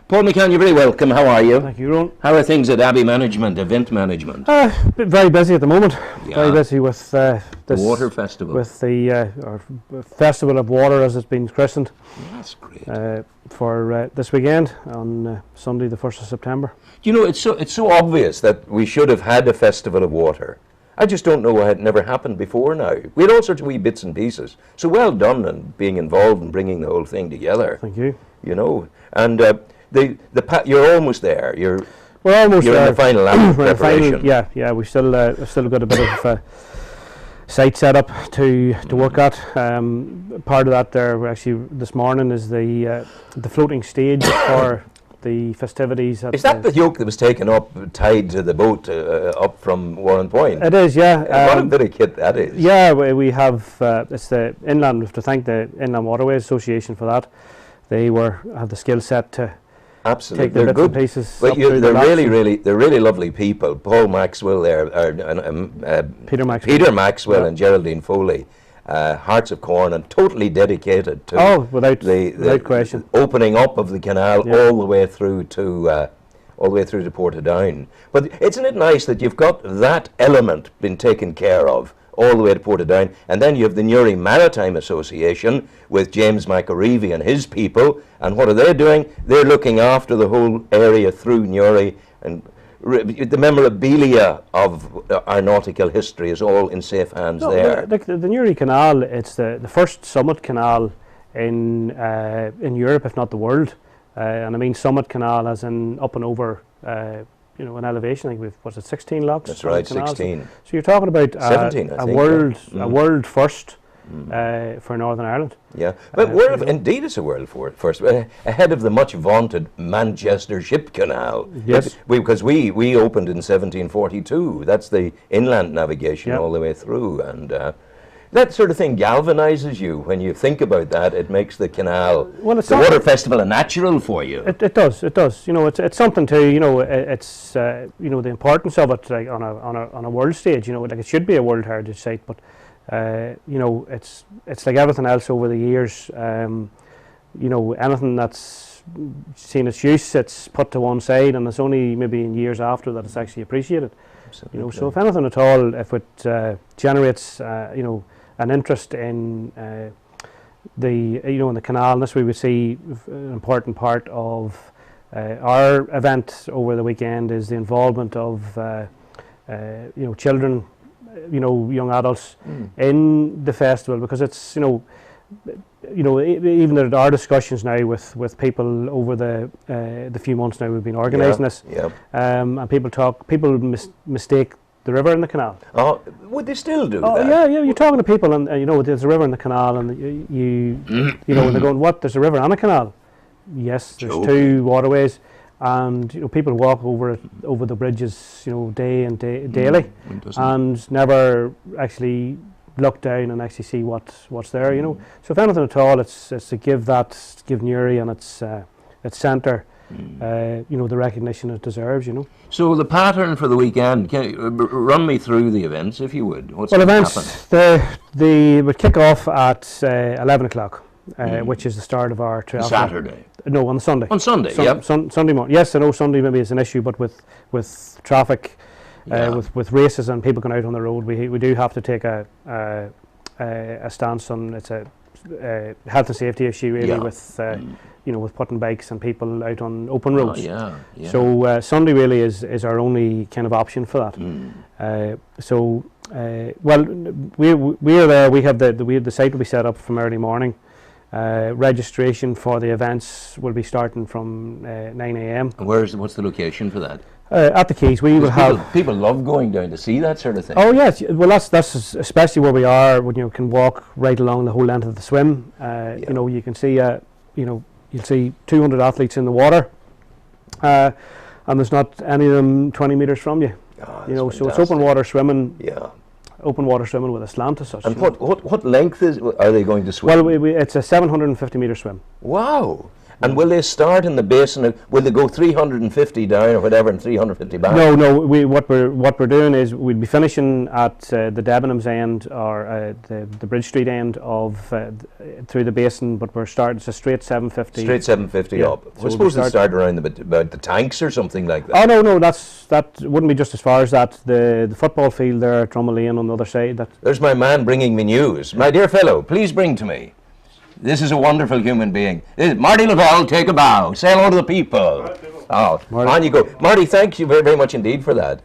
Paul McCann, you're very welcome. How are you? Thank you, Ron. How are things at Abbey Management, event management? Very busy at the moment. Yeah. Very busy with The this Water Festival. with the our Festival of Water, as it's been christened, That's great. for this weekend on Sunday, the 1st of September. You know, it's so obvious that we should have had a Festival of Water. I just don't know why it never happened before now. We had all sorts of wee bits and pieces. So well done in being involved in bringing the whole thing together. Thank you. You know, and you're almost there. We're almost You're there. in the final lap of We're in the final- preparation. yeah. We still got a bit of site set up to work at. Part of that there actually this morning is the floating stage for the festivities. Is that the yoke that was taken up, tied to the boat up from Warren Point? It is, yeah. What a bit of kit that is. Yeah, we have. It's the inland. We have to thank the Inland Waterways Association for that. They have the skill set to Absolutely, take the they're bits good. and pieces. But up through they're the they're really lovely people. Paul Maxwell there, Peter Maxwell. Peter Maxwell Yeah. and Geraldine Foley, Hearts of Corn, and totally dedicated to without question. opening up of the canal all the way through to Portadown. But isn't it nice that you've got that element been taken care of all the way to Portadown, and then you have the Newry Maritime Association with James McAreevy and his people, and what are they doing? They're looking after the whole area through Newry, and the memorabilia of our nautical history is all in safe hands there. The Newry Canal, it's the first summit canal in Europe, if not the world. And I mean summit canal as in up and over, an elevation. I think we've 16 locks. That's right, canals. 16. So you're talking about 17, I think, a world first for Northern Ireland. Yeah, but indeed it's a world first, ahead of the much vaunted Manchester Ship Canal. Yes. Because we opened in 1742. That's the inland navigation all the way through, and that sort of thing galvanizes you when you think about that. It makes the canal, the Water Festival, a natural for you. It does. You know, it's something to, you know, it's the importance of it, like on a world stage. You know, like it should be a World Heritage Site, but it's like everything else over the years. Anything that's seen its use, it's put to one side, and it's only maybe in years after that it's actually appreciated. Absolutely. So if anything at all, if it generates an interest in in the canal, and this we would see an important part of our event over the weekend is the involvement of children, young adults in the festival, because it's even there are discussions now with people over the few months now we've been organising this, and people mistake the river and the canal. Oh, would they still do that? Yeah. You're talking to people, and there's a river and the canal, and they're going, "What? There's a river and a canal?" Yes, there's two waterways, and people walk over the bridges, daily, and never actually look down and actually see what's there. So if anything at all, it's to give Newry and its centre the recognition it deserves. So the pattern for the weekend, can you run me through the events, if you would? What's well, going events they would kick off at 11 o'clock, which is the start of our triathlon. Saturday? No, on the Sunday. On Sunday, Sunday morning. Yes, I know Sunday maybe is an issue, but with traffic, with races and people going out on the road, we do have to take a stance on it's a health and safety issue really with putting bikes and people out on open roads. So Sunday really is our only kind of option for that. We're there. We have the site will be set up from early morning. Registration for the events will be starting from 9 a.m. And what's the location for that? At the Quays. We will have people love going down to see that sort of thing. Oh yes, well that's especially where we are, when you can walk right along the whole length of the swim. You can see you'll see 200 athletes in the water, and there's not any of them 20 metres from you. So it's open water swimming. Open water swimming with a slant as such. And what length are they going to swim? Well, it's a 750 metre swim. Wow! And will they start in the basin? Will they go 350 down or whatever and 350 back? No. What we're doing is we'll be finishing at the Debenhams end or the Bridge Street end of through the basin, but we're starting. It's a straight 750. Straight 750 up. So I suppose they start around about the tanks or something like that. Oh no, that wouldn't be just as far as that. The football field there at Drummond Lane on the other side. There's my man bringing me news. My dear fellow, please bring to me. This is a wonderful human being. Marty Lavelle, take a bow. Say hello to the people. Oh, on you go. Marty, thank you very, very much indeed for that.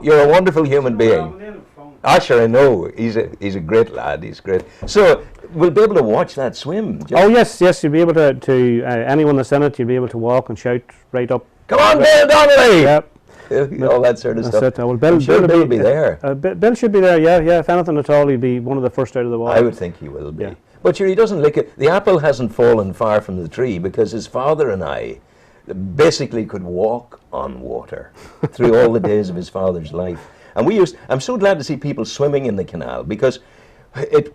You're a wonderful human being. Sure, I know. He's a great lad. He's great. So, we'll be able to watch that swim. Oh, yes, you'll be able to anyone that's in it, you'll be able to walk and shout right up. Come on, Bill Donnelly! Yep. All that sort of stuff. It. Well, Bill will be there. Bill should be there, yeah. If anything at all, he'll be one of the first out of the water. I would think he will be. Yeah. But sure, he doesn't lick it. The apple hasn't fallen far from the tree because his father and I basically could walk on water through all the days of his father's life. And I'm so glad to see people swimming in the canal because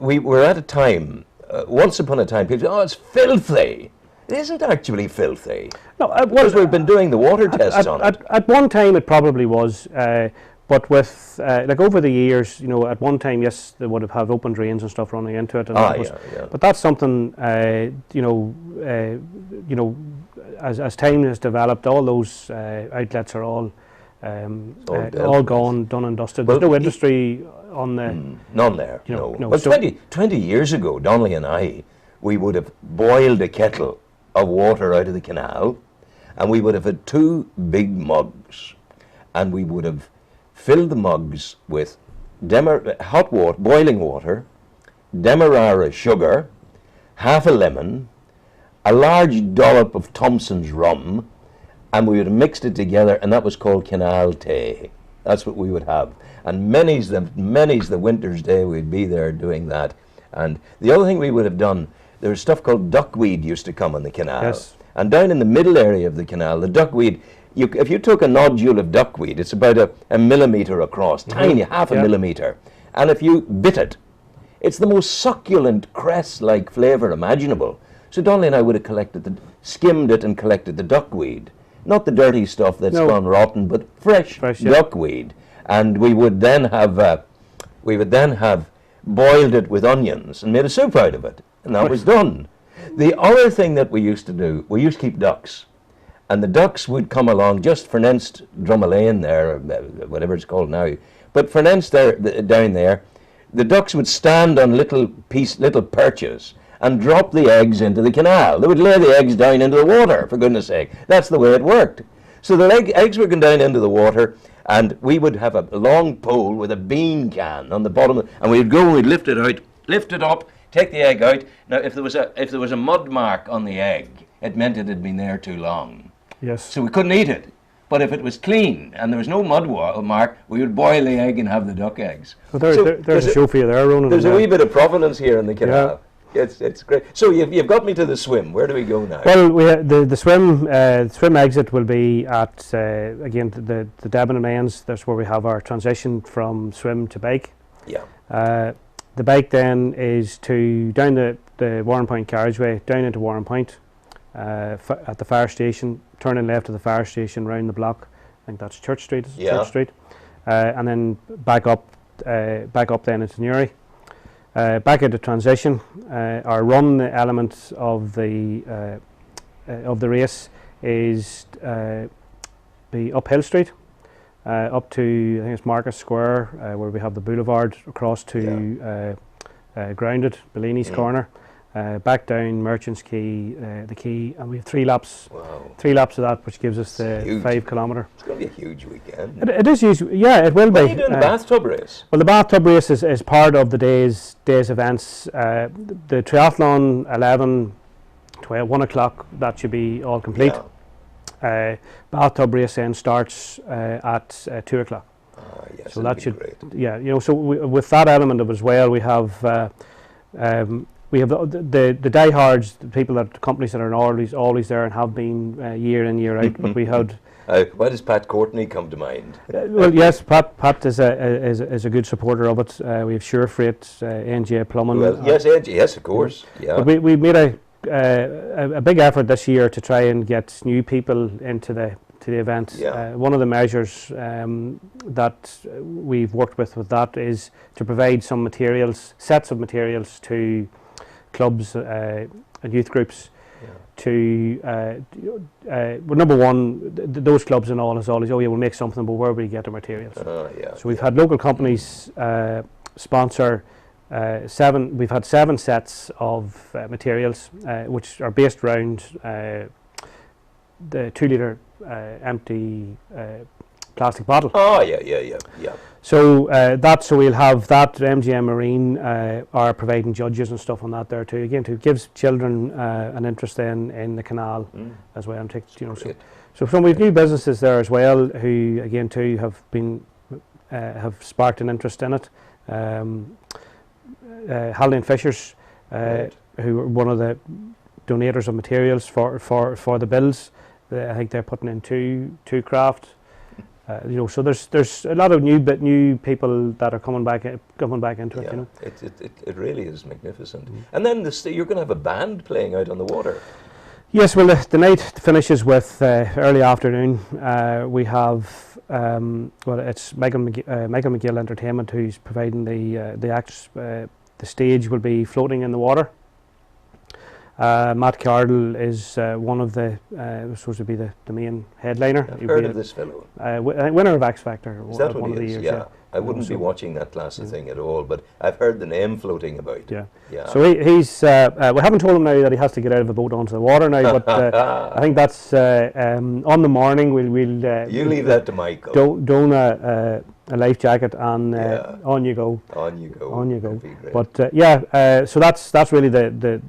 we were at a time, once upon a time, people said, oh, it's filthy. It isn't actually filthy. No, because we've been doing the water tests on it. At one time it probably was, but with like over the years, at one time, yes, they would have open drains and stuff running into it. And but that's something, as time has developed, all those outlets are all gone, done and dusted. There's no industry on the... None there, no. Well, 20 years ago, Donnelly and I, we would have boiled a kettle of water out of the canal, and we would have had 2 big mugs, and we would have filled the mugs with hot water, boiling water, demerara sugar, half a lemon, a large dollop of Thompson's rum, and we would have mixed it together, and that was called canal tea. That's what we would have. And many's the winter's day we'd be there doing that. And the other thing we would have done, there was stuff called duckweed used to come on the canal. Yes. And down in the middle area of the canal, the duckweed, if you took a nodule of duckweed, it's about a millimetre across, tiny, half a millimetre. And if you bit it, it's the most succulent cress-like flavour imaginable. So Donnelly and I would have skimmed it and collected the duckweed. Not the dirty stuff that's gone rotten, but fresh duckweed. And we would then have boiled it with onions and made a soup out of it. And that was done. The other thing that we used to do, we used to keep ducks. And the ducks would come along just Fernenst Drummond there, whatever it's called now. But Fernenst down there, the ducks would stand on little perches and drop the eggs into the canal. They would lay the eggs down into the water, for goodness sake. That's the way it worked. So the eggs were going down into the water, and we would have a long pole with a bean can on the bottom, and we'd go and we'd lift it up, take the egg out. Now, if there was a mud mark on the egg, it meant it had been there too long. Yes. So we couldn't eat it. But if it was clean and there was no mud mark, we would boil the egg and have the duck eggs. Well, there's a show for you there, Ronan. There's a wee bit of provenance here in the canal. Yeah. It's great. So you've got me to the swim. Where do we go now? Well, the swim exit will be at again the Debenham ends. That's where we have our transition from swim to bike. Yeah. The bike then is down the Warren Point carriageway, down into Warren Point, at the fire station, turning left to the fire station, round the block. I think that's Church Street. Church Street, and then back up then into Newry. Back into transition, our run element of the race is be up Hill Street, up to I think it's Market Square, where we have the boulevard across to Grounded, Bellini's Corner, back down Merchants Quay, the quay, and we have 3 laps. Wow. 3 laps of that, which gives us the 5 kilometre. It's going to be a huge weekend. It is huge. Yeah, it will be. What are you doing the bathtub race? Well, the bathtub race is part of the day's events. The triathlon 11, 12, 1 o'clock, that should be all complete. Yeah. Bathtub race then starts at 2 o'clock. Yes, so that should be great. Yeah, so with that element of it as well, we have the diehards, the people the companies that are always there and have been year in year out. But we had. Why does Pat Courtney come to mind? Well, yes, Pat is a good supporter of it. We have Sure Freight, NJ Plumbing. Well, yes, NJ, yes, of course. Yeah. But we made a big effort this year to try and get new people into the event. Yeah. One of the measures that we've worked with that is to provide some materials, sets of materials to clubs and youth groups. To well, number one, those clubs and all is always, oh yeah, we'll make something, but where will we get the materials? So we've had local companies sponsor we've had 7 sets of materials which are based around the 2 litre empty plastic bottle. Oh yeah. So so we'll have that. MGM Marine are providing judges and stuff on that there too. Again, to gives children an interest in the canal as well. And so we've new businesses there as well who again too have been have sparked an interest in it. Haldane Fishers, who are one of the donators of materials for the bills. I think they're putting in two craft. So there's a lot of new people that are coming back into it. You know, it really is magnificent. And then you're going to have a band playing out on the water. Yes, well the night finishes with early afternoon. We have it's Michael McGill Entertainment who's providing the acts. The stage will be floating in the water. Matt Cardle is one of the supposed to be the main headliner. I've heard of this fellow. Winner of X Factor. Is that one of the years? Yeah. I wouldn't be watching that class of thing at all, but I've heard the name floating about. Yeah. So he's. We haven't told him now that he has to get out of the boat onto the water now, but I think that's on the morning. We'll. You leave that to Michael. Don a life jacket and on you go. On you go. On you go. But so that's really the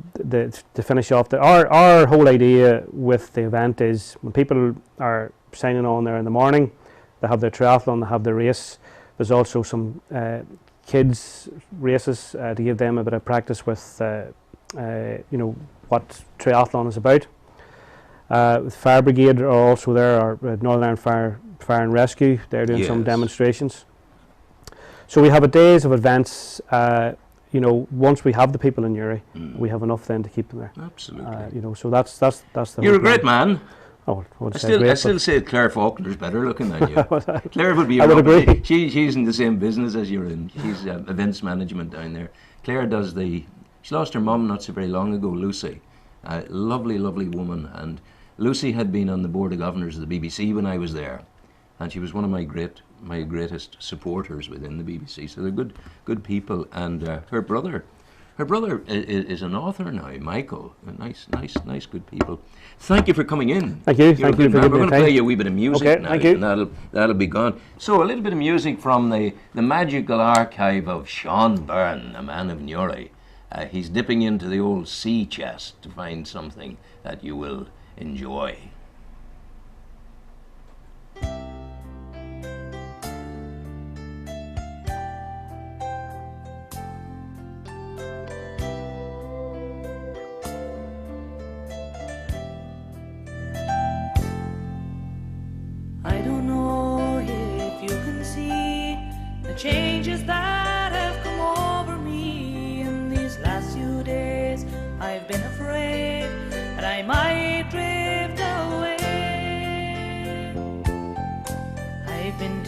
to finish off. Our whole idea with the event is when people are signing on there in the morning, they have their triathlon, they have their race. There's also some kids races to give them a bit of practice with what triathlon is about. Fire Brigade are also there, or Northern Ireland Fire and Rescue. They're doing some demonstrations. So we have a days of events. Once we have the people in Newry, we have enough then to keep them there. Absolutely. So that's the. You're a great man. Oh, I still say Claire Faulkner's better looking than you. Claire would be. I would agree. She's in the same business as you're in. She's events management down there. Claire does she lost her mum not so very long ago, Lucy. Lovely woman, and Lucy had been on the board of governors of the BBC when I was there, and she was one of my greatest supporters within the BBC. So they're good people, and her brother is an author now, Michael. Nice, good people. Thank you for coming in. Thank you. Thank you for We're going to play you a wee bit of music now, thank you. and that'll be gone. So a little bit of music from the magical archive of Sean Byrne, a man of Newry. He's dipping into the old sea chest to find something that you will enjoy. I don't know if you can see the changes that have come over me in these last few days. I've been afraid that I might drift away. I've been